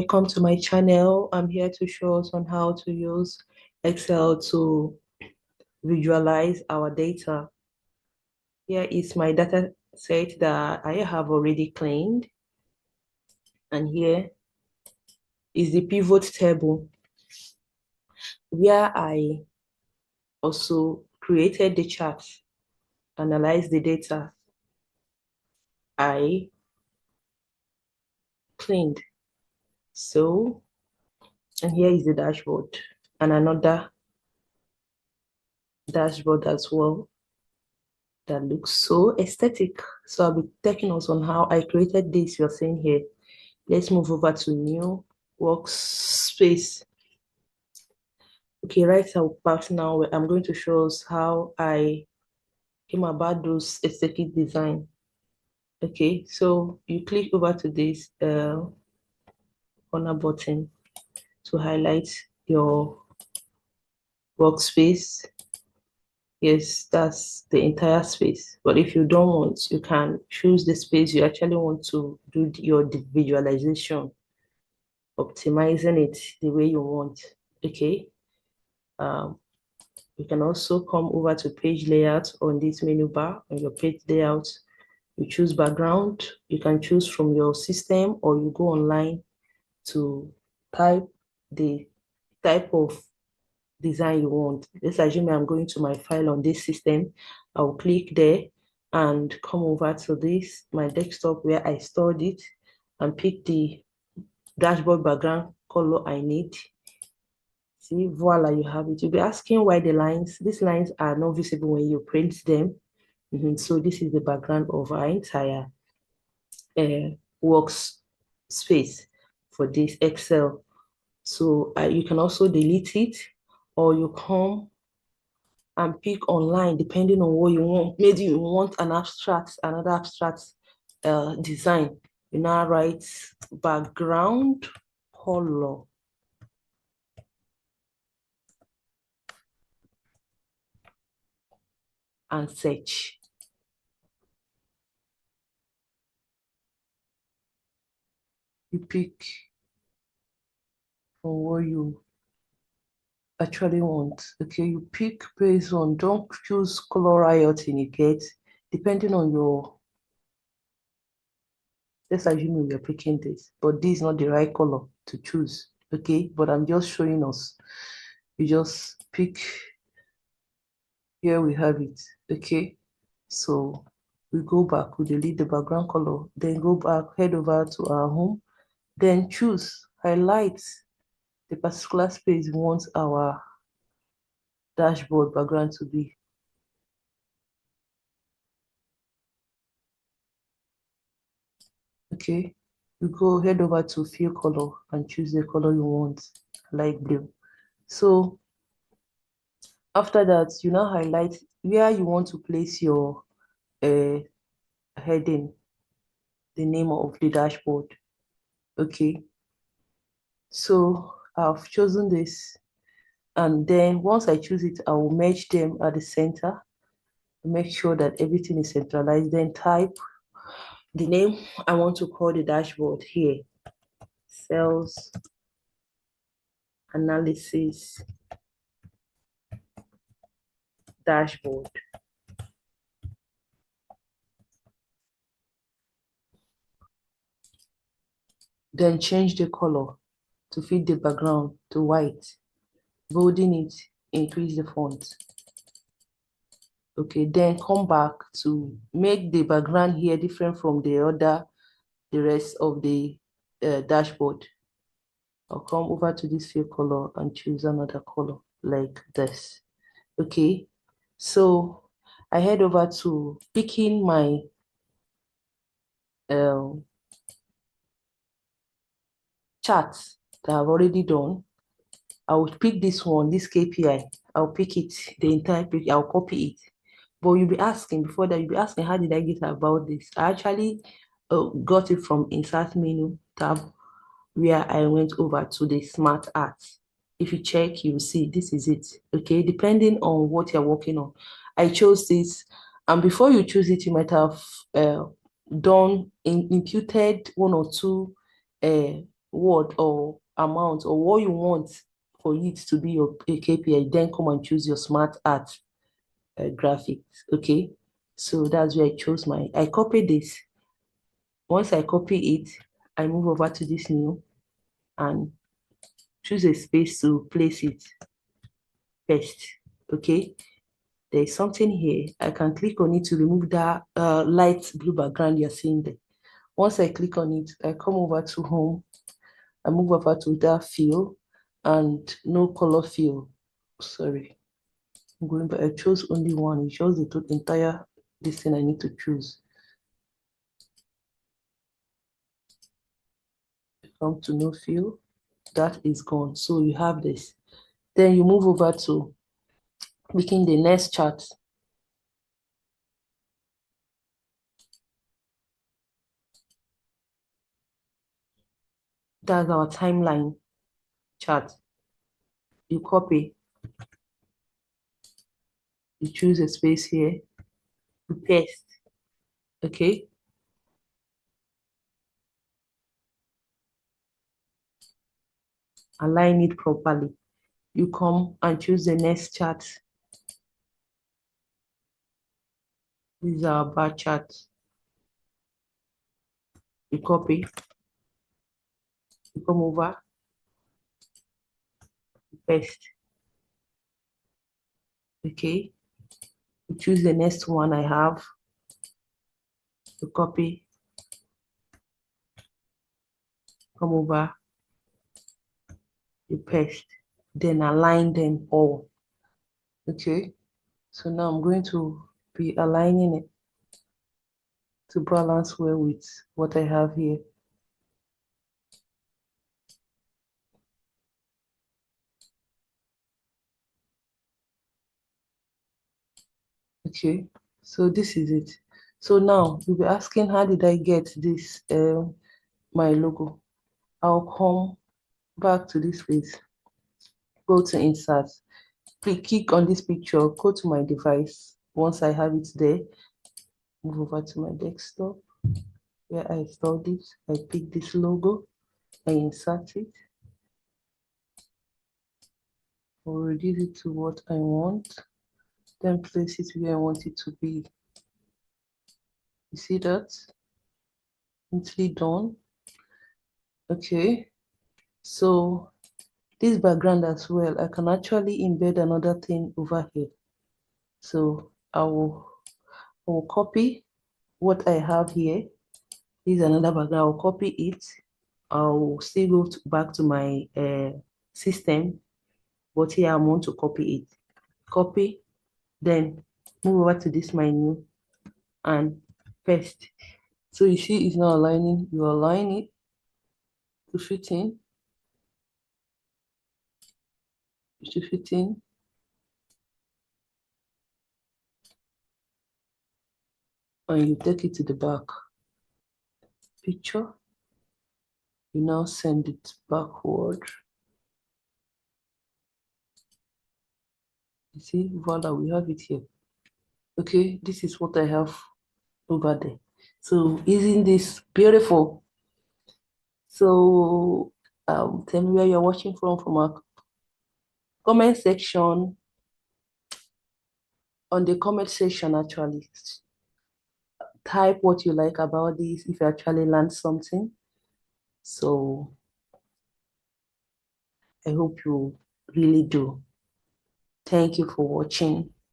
Welcome to my channel. I'm here to show us on how to use Excel to visualize our data. Here is my data set that I have already cleaned. And here is the pivot table where I also created the chart, analyzed the data I cleaned. So, and here is the dashboard and another dashboard as well that looks so aesthetic. So I'll be taking us on how I created this you're seeing here. Let's move over to new workspace. Okay, right about now, I'm going to show us how I came about those aesthetic design. Okay, so you click over to this corner button to highlight your workspace. Yes, that's the entire space. But if you don't want, you can choose the space you actually want to do your visualization, optimizing it the way you want. Okay. You can also come over to page layout on this menu bar. On your page layout, you choose background. You can choose from your system or you go online to type the type of design you want. Let's assume I'm going to my file on this system. I'll click there and come over to this, my desktop where I stored it, and pick the dashboard background color I need. See, voila, you have it. You'll be asking why these lines are not visible when you print them. So this is the background of our entire workspace for this Excel. So you can also delete it, or you come and pick online depending on what you want. Maybe you want another abstract design. You now write background color and search. You pick from what you actually want. Okay, you pick based on, don't choose color riot in it, get, depending on your, let's assume we are picking this, but this is not the right color to choose. Okay, but I'm just showing us. You just pick, here we have it. Okay, so we go back, we delete the background color, then go back, head over to our home, then choose, highlight the particular space we want our dashboard background to be. Okay, you go head over to fill color and choose the color you want, light blue. So after that, you now highlight where you want to place your heading, the name of the dashboard. Okay, so I've chosen this, and then once I choose it, I will merge them at the center, make sure that everything is centralized, then type the name I want to call the dashboard here, sales analysis dashboard. Then change the color to fit the background to white, bolding it, increase the font. Okay, then come back to make the background here different from the rest of the dashboard. I'll come over to this fill color and choose another color like this. Okay, so I head over to picking my chart that I've already done. I would pick this one, this KPI. I'll pick it, the entire pick, I'll copy it. But you'll be asking, before that, you'll be asking, how did I get about this? I actually got it from Insert Menu tab, where I went over to the Smart Art. If you check, you'll see this is it. Okay, depending on what you're working on. I chose this, and before you choose it, you might have imputed one or two word or amount or what you want for it to be your a KPI, then come and choose your smart art graphics. Okay, so that's where I chose I copy this. Once I copy it, I move over to this new and choose a space to place it first. Okay, there's something here. I can click on it to remove that light blue background you're seeing there. Once I click on it, I come over to home. I move over to that fill and no color fill. Sorry, I'm going back. I chose only one. It shows the entire this thing I need to choose. Come to no fill. That is gone. So you have this. Then you move over to making the next chart. That's our timeline chart. You copy, you choose a space here, you paste, okay? Align it properly. You come and choose the next chart. This is our bar chart. You copy, you come over, you paste, okay? You choose the next one I have, you copy, come over, you paste, then align them all, okay? So now I'm going to be aligning it to balance well with what I have here. Okay, so this is it. So now you'll be asking, how did I get this, my logo? I'll come back to this place, go to insert, click on this picture, go to my device. Once I have it there, move over to my desktop where I stored it. I pick this logo, I insert it, or reduce it to what I want, then place it where I want it to be. You see that? Neatly done. Okay, so this background as well, I can actually embed another thing over here. So I will copy what I have here. This is another background. I'll copy it. I'll still go back to my system, but here I want to copy it. Copy, then move over to this menu and paste. So you see it's not aligning. You align it to fit in. To fit in. And you take it to the back picture. You now send it backward. You see, voila, we have it here. Okay, this is what I have over there. So isn't this beautiful? So tell me where you're watching from our comment section. On the comment section, actually, type what you like about this if you actually learned something. So I hope you really do. Thank you for watching.